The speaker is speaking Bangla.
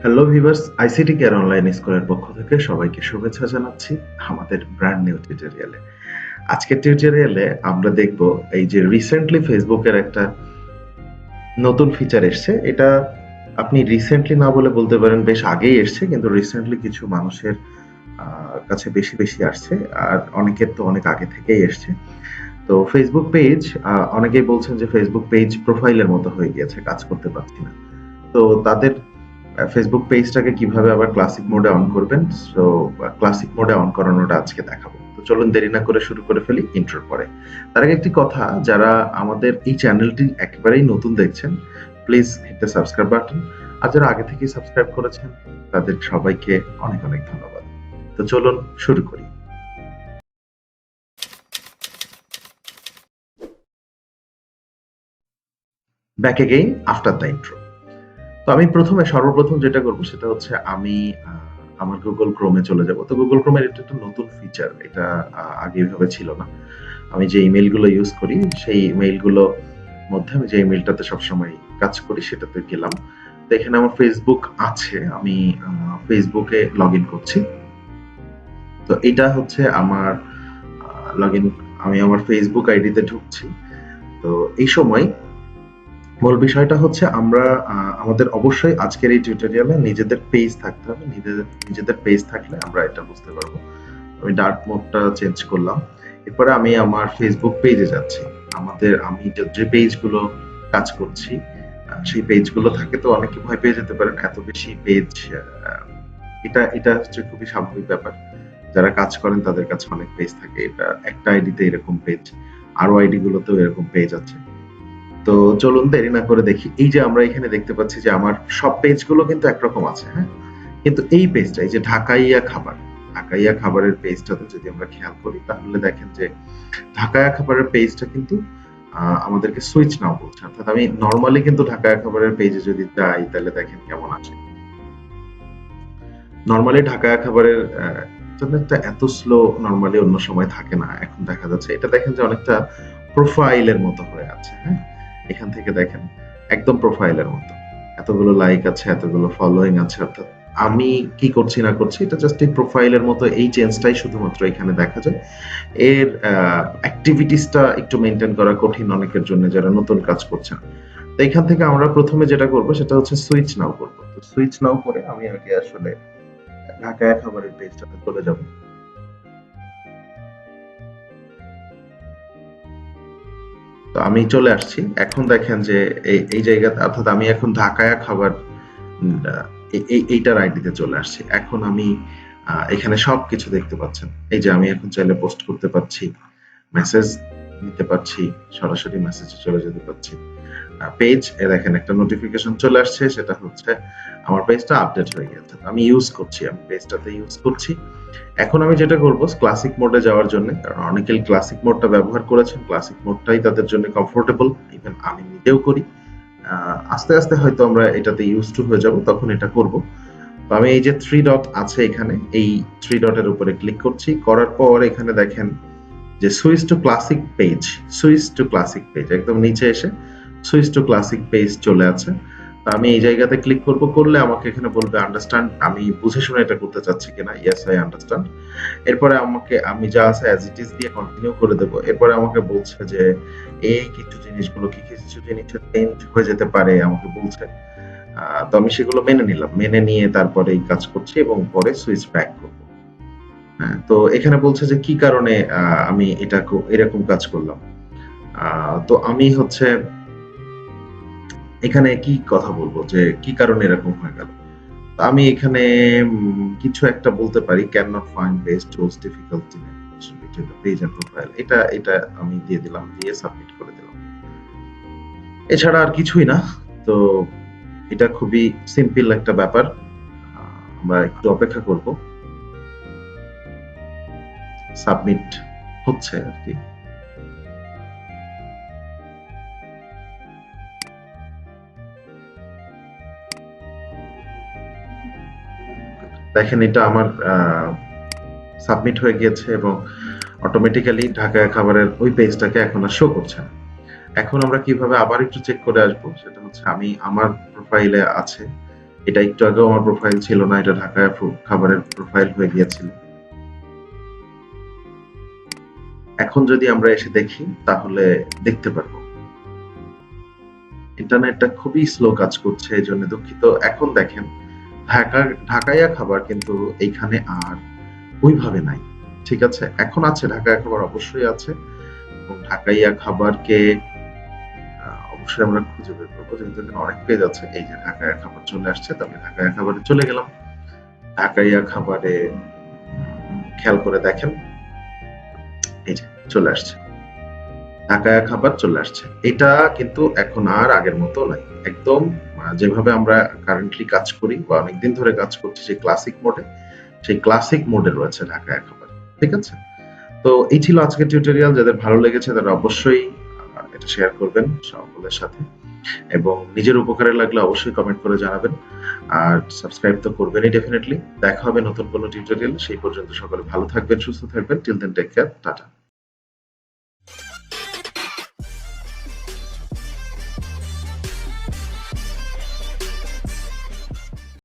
Hello viewers, ICT care online স্কুলের পক্ষ থেকে সবাইকে শুভেচ্ছা জানাচ্ছি আমাদের ব্র্যান্ড নিউ টিউটোরিয়ালে। আজকের টিউটোরিয়ালে আমরা দেখব এই যে রিসেন্টলি ফেসবুকের একটা নতুন ফিচার এসছে। এটা আপনি রিসেন্টলি না বলে বলতে পারেন বেশ আগেই এসছে, কিন্তু রিসেন্টলি কিছু মানুষের কাছে বেশি বেশি আসছে, আর অনেকের তো অনেক আগে থেকেই এসছে। তো ফেসবুক পেজ, অনেকেই বলছেন যে ফেসবুক পেজ প্রোফাইলের মতো হয়ে গিয়েছে, কাজ করতে পারছি না। তো তাদের ফেসবুক পেজটাকে কিভাবে আবার ক্লাসিক মোডে অন করবেন, সো ক্লাসিক মোডে অন করানোটা আজকে দেখাবো। তো চলুন দেরি না করে শুরু করে ফেলি ইন্ট্রোর পরে। তার আগে একটি কথা, যারা আমাদের এই চ্যানেলটি একেবারেই নতুন দেখছেন, please hit the subscribe button. আর যারা আগে থেকেই সাবস্ক্রাইব করেছেন তাদের সবাইকে অনেক অনেক ধন্যবাদ। তো চলুন শুরু করি। Back again after the intro. তো আমি সর্বপ্রথম যেটা করব সেটা হচ্ছে আমি আমার গুগল ক্রোমে চলে যাব। তো গুগল ক্রোমের এটা একটা নতুন ফিচার, এটা আগে এভাবে ছিল না। আমি যে ইমেইলগুলো ইউজ করি সেই ইমেইলগুলো মধ্যে আমি যে ইমেইলটাতে সবসময় কাজ করি সেটাতে গেলাম। তো এখানে আমার ফেসবুক আছে, আমি ফেসবুকে লগ ইন করছি। তো এটা হচ্ছে আমার লগ ইন, আমি আমার ফেসবুক আইডিতে ঢুকছি। তো এই সময় মূল বিষয়টা হচ্ছে আমরা আমাদের অবশ্যই আজকের এই টিউটোরিয়ালে নিজেদের পেজ থাকতে হবে। নিজেদের পেজ থাকলে আমরা এটা বুঝতে পারবো। আমি ডার্ক মোডটা চেঞ্জ করলাম। এরপরে আমি আমার ফেসবুক পেজে যাচ্ছি। আমি যে পেজগুলো কাজ করছি সেই পেজগুলো থাকে। তো অনেকে ভয় পেয়ে যেতে পারেন এত বেশি পেজ। এটা এটা হচ্ছে খুবই স্বাভাবিক ব্যাপার। যারা কাজ করেন তাদের কাছে অনেক পেজ থাকে। এটা একটা আইডিতে এরকম পেজ, আরো আইডি গুলোতেও এরকম পেজ আছে। তো চলুন দেরি না করে দেখি। এই যে আমরা এখানে দেখতে পাচ্ছি যে আমার সব পেজগুলো কিন্তু একরকম আছে, হ্যাঁ? কিন্তু এই পেজটা, এই যে ঢাকাইয়া খাবারের পেজটাতে যদি আমরা খেয়াল করি তাহলে দেখেন যে ঢাকাইয়া খাবারের পেজটা কিন্তু আমাদেরকে সুইচ নাও বলছে। অর্থাৎ আমি নরমালি কিন্তু ঢাকাইয়া খাবারের পেজে যদি যাই তাহলে দেখেন কেমন আসে। নরমালি ঢাকাইয়া খাবারের ইন্টারনেটটা এত স্লো নরমালি অন্য সময় থাকে না। এখন দেখা যাচ্ছে এটা দেখেন যে অনেকটা প্রোফাইলের মতো হয়ে আছে, হ্যাঁ? এখান থেকে দেখেন একদম প্রোফাইলের মতো। এতগুলো লাইক আছে, এতগুলো ফলোইং আছে, অর্থাৎ আমি কি করছি না করছি এটা জাস্ট এই প্রোফাইলের মতো, এই চেঞ্জটাই শুধুমাত্র এখানে দেখা যায়। এর অ্যাক্টিভিটিসটা একটু মেইনটেইন করা কঠিন অনেকের জন্য যারা নতুন কাজ করছেন। তো এখান থেকে আমরা প্রথমে যেটা করব সেটা হচ্ছে সুইচ নাও করব। তো সুইচ নাও করে আমি আগে আসলে ঢাকায়া খাবারের পেজটাতে চলে যাব। তো আমি চলে আসছি। এখন দেখেন যে এই জায়গাতে, অর্থাৎ আমি এখন ঢাকায়া খাবার এইটার আইডিতে চলে আসছি। এখন আমি এখানে সবকিছু দেখতে পাচ্ছেন। এই যে আমি এখন চাইলে পোস্ট করতে পারছি, মেসেজ নিতে পারছি, সরাসরি মেসেজে চলে যেতে পারছি। পেজ দেখেন একটা নোটিফিকেশন চলে আসছে, সেটা হচ্ছে আমার পেজটা আপডেট হয়ে গেছে। আমি পেজটাতে ইউজ করছি। এখন আমি যেটা করব ক্লাসিক মোডে যাওয়ার জন্য, কারণ অনেকেই ক্লাসিক মোডটা ব্যবহার করেছেন, ক্লাসিক মোডটাই তাদের জন্য কমফোর্টেবল, ইভেন আমি নিজেও করি। আস্তে আস্তে হয়তো আমরা এটাতে ইউজ টু হয়ে যাব, তখন এটা করব। তো আমি এই যে থ্রি ডট আছে এখানে, এই থ্রি ডটের উপরে ক্লিক করছি। করার পর এখানে দেখেন যে সুইচ টু ক্লাসিক পেজ একদম নিচে এসে সুইচ টু ক্লাসিক পেজ চলে আছে। তো আমি এই জায়গাতে ক্লিক করব, করলে আমাকে এখানে বলবে আন্ডারস্ট্যান্ড, আমি বুঝে শুনে এটা করতে চাচ্ছি কিনা। Yes, I understand. এরপরে আমি যা আছে অ্যাজ ইট ইজ দিয়ে কন্টিনিউ করে দেব। এরপরে আমাকে বলছে যে এই কিছু জিনিস চেঞ্জ হয়ে যেতে পারে, আমাকে বলছে। তো আমি সেগুলো মেনে নিলাম, মেনে নিয়ে তারপরে এই কাজ করছি এবং পরে সুইচ ব্যাক করব। হ্যাঁ, তো এখানে বলছে যে কি কারণে আমি এরকম কাজ করলাম। তো আমি হচ্ছে এখানে কি কথা বলবো যে কি কারণে এরকম হয়ে গেল। আমি এখানে কিছু একটা বলতে পারি, can not find best tools, difficulty between the page and profile. এটা আমি দিয়ে দিলাম, দিয়ে সাবমিট করে দিলাম। এছাড়া আর কিছুই না। তো এটা খুবই সিম্পল একটা ব্যাপার। আমরা একটু অপেক্ষা করব, সাবমিট হচ্ছে আর কি। দেখেন এটা আমার সাবমিট হয়ে গিয়েছে এবং অটোমেটিক্যালি ঢাকা খাবারের ওই পেজটাকে এখন আর শো করছে না। এখন আমরা কিভাবে আবার একটু চেক করে আসবো সেটা হচ্ছে, আমি আমার প্রোফাইলে আছে এটা একটু আগেও আমার প্রোফাইল ছিল না, এটা ঢাকায় খাবারের প্রোফাইল হয়ে গিয়েছিল। এখন যদি আমরা এসে দেখি তাহলে দেখতে পারবো ইন্টারনেটটা খুবই স্লো কাজ করছে, এই জন্য দুঃখিত। এখন দেখেন ঢাকাইয়া খাবার কিন্তু এইখানে আর ওইভাবে নাই। ঠিক আছে, এখন আছে ঢাকাইয়া খাবার, অবশ্যই আছে, এবং ঢাকাইয়া খাবারকে অবশ্যই আমরা খুঁজে বের করবো, যেহেতু এখানে অনেক পেজ আছে। এই যে ঢাকাইয়া খাবার চলে আসছে, তো আমি ঢাকাইয়া খাবারে চলে গেলাম। ঢাকাইয়া খাবারে খেয়াল করে দেখেন, এই যে চলে আসছে, ঢাকাইয়া খাবার চলে আসছে। এটা কিন্তু এখন আর আগের মতো নাই, একদম যেভাবে আমরা কারেন্টলি কাজ করি বা অনেকদিন ধরে কাজ করছি সেই ক্লাসিক মোডে, সেই ক্লাসিক মোডে রয়েছে ঢাকাইয়া খাবার। ঠিক আছে, তো এই ছিল আজকের টিউটোরিয়াল। যাদের ভালো লেগেছে তারা অবশ্যই এটা শেয়ার করবেন সকলের সাথে, এবং নিজের উপকারে লাগলে অবশ্যই কমেন্ট করে জানাবেন। আর সাবস্ক্রাইব তো করবেনই ডেফিনেটলি। দেখা হবে নতুন কোনো টিউটোরিয়াল। সেই পর্যন্ত সকলে ভালো থাকবেন, সুস্থ থাকবেন। Till then take care, tata.